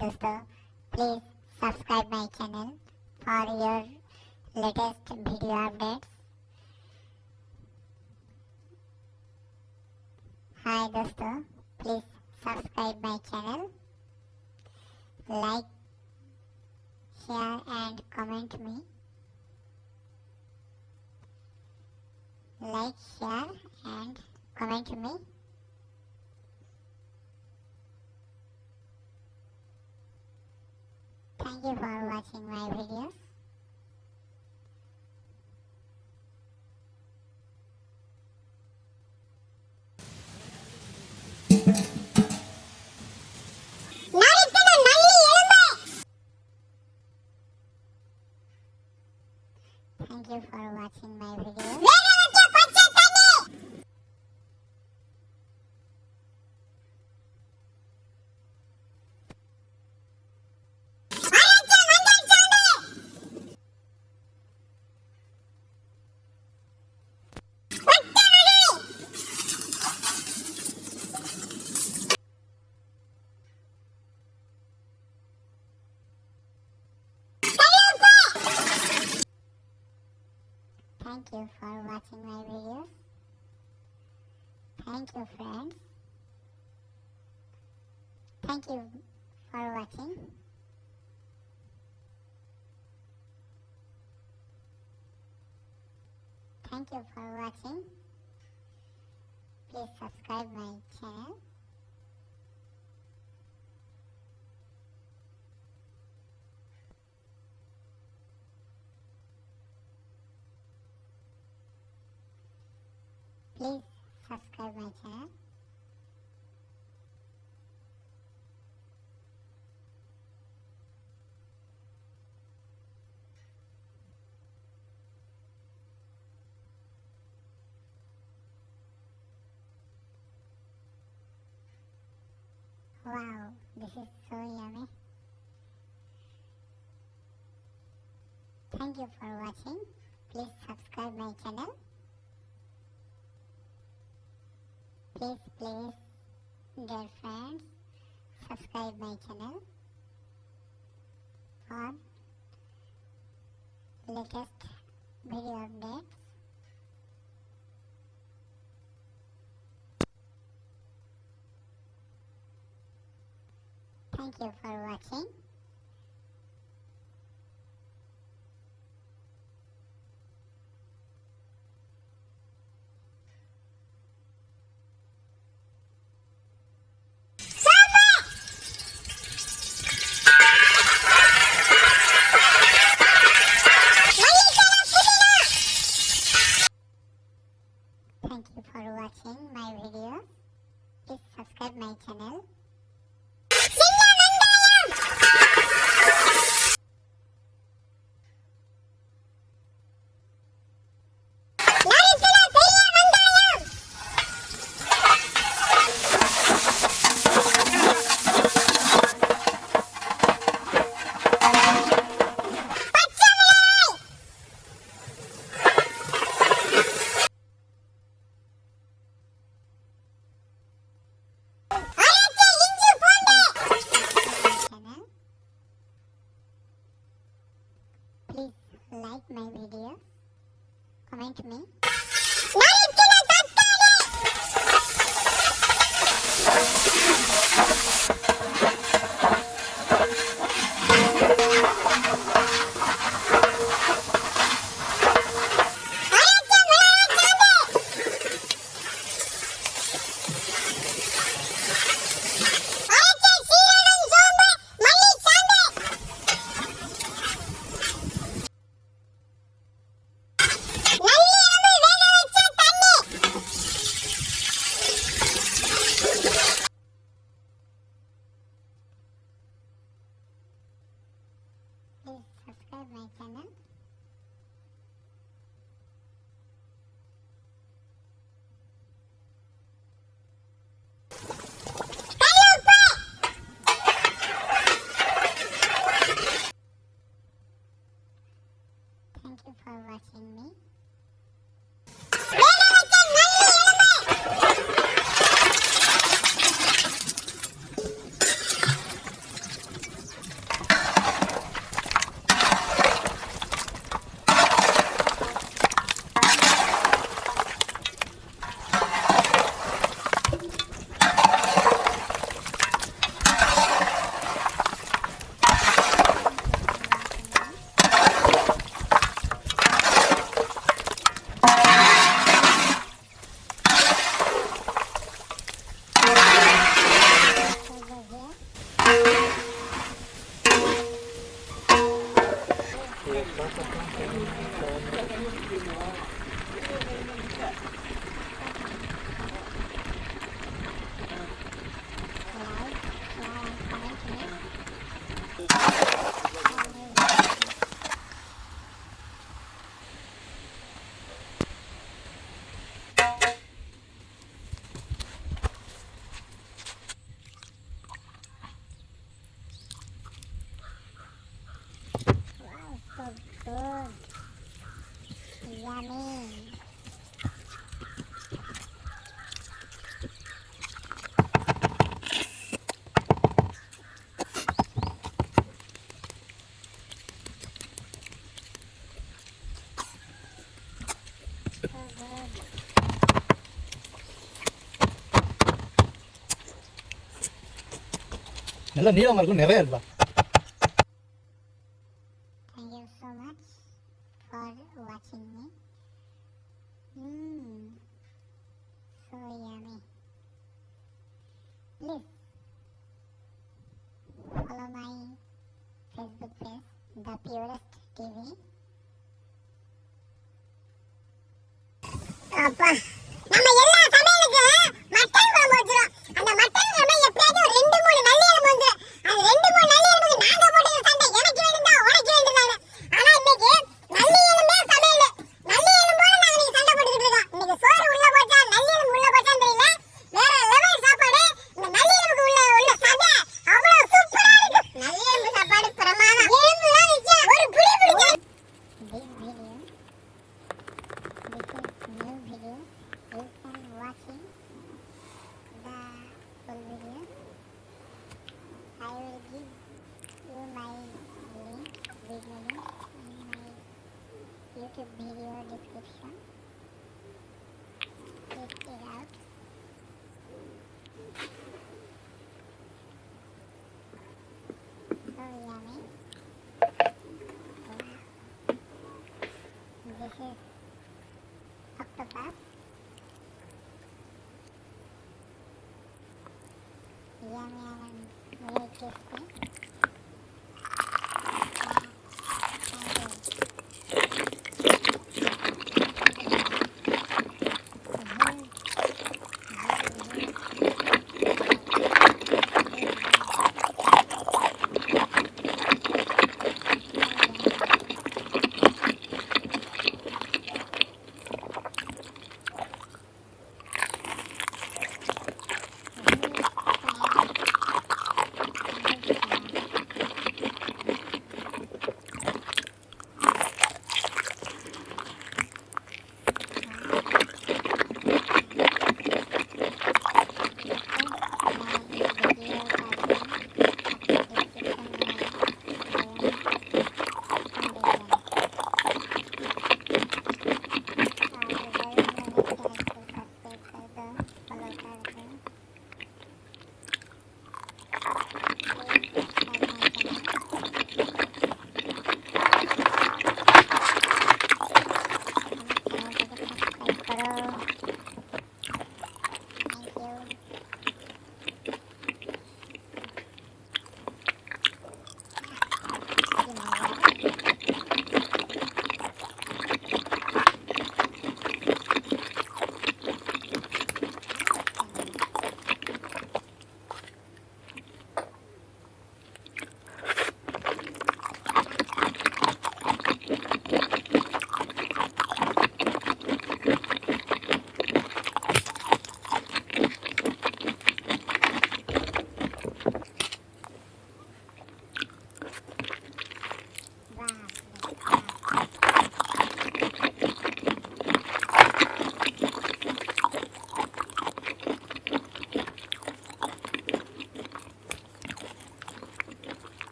दोस्तों, please subscribe my channel for your latest video updates. Hi दोस्तों, please subscribe my channel, like, share and comment me. Like, share and comment me. Thank you for watching my videos. Thank you for watching my videos. Thank you for watching my videos. Thank you friends. Thank you for watching. Thank you for watching. Please subscribe my channel. Please subscribe my channel. Wow, this is so yummy. Thank you for watching. Please subscribe my channel. Please, dear friends, subscribe my channel for latest video updates. Thank you for watching. Thank you for watching my videos. Please subscribe my channel. நல்ல நீளமா இருக்கும், நிறைய இருக்கா. Thank you so much for watching me. So yummy. Please follow my Facebook page, The Purest TV. அப்பா நம்ம எல்லா சமையலுக்கு mutton குழம்பு வச்சிரோம். அந்த மட்டன் குழம்பு எப்படியாவது ஒரு 2-3 நல்லி எலும்பு வந்து அது 2-3 நல்லி எலும்புக்கு நாங்க போட்டு சண்டை எனக்கு வேணும்டா உனக்கு வேண்டும்டாங்க. ஆனா இன்னைக்கு நல்லி எலும்பே சமையல். நல்லி எலும்போட நாங்க இன்னைக்கு சண்டை போட்டுக்கிட்டு இருக்கோம். இன்னைக்கு சோறு உள்ள போட்டா நல்லி எலும்பு உள்ள போட்டான்னு தெரியல. வேற லெவல் சாப்பாடு. இந்த நல்லி எலும்புக்கு உள்ள சதை அவ்வளவு சூப்பரா இருக்கு. நல்லி எலும்பு சாப்பாடு பிரமாதம். எலும்புலாம் நிக்க ஒரு புடி பிடிக்க. This new video. You can watch the full video. I will give you my link, video link in my YouTube video description. Check it out. So yummy. This is octopus. Yummy and very tasty.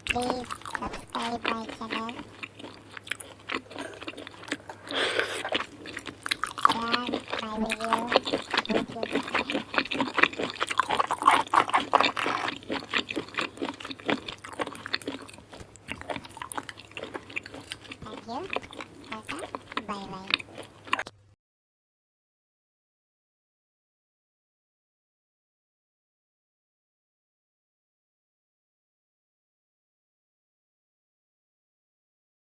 Please subscribe my channel. Share my video with your friends. Thank you. Bye bye.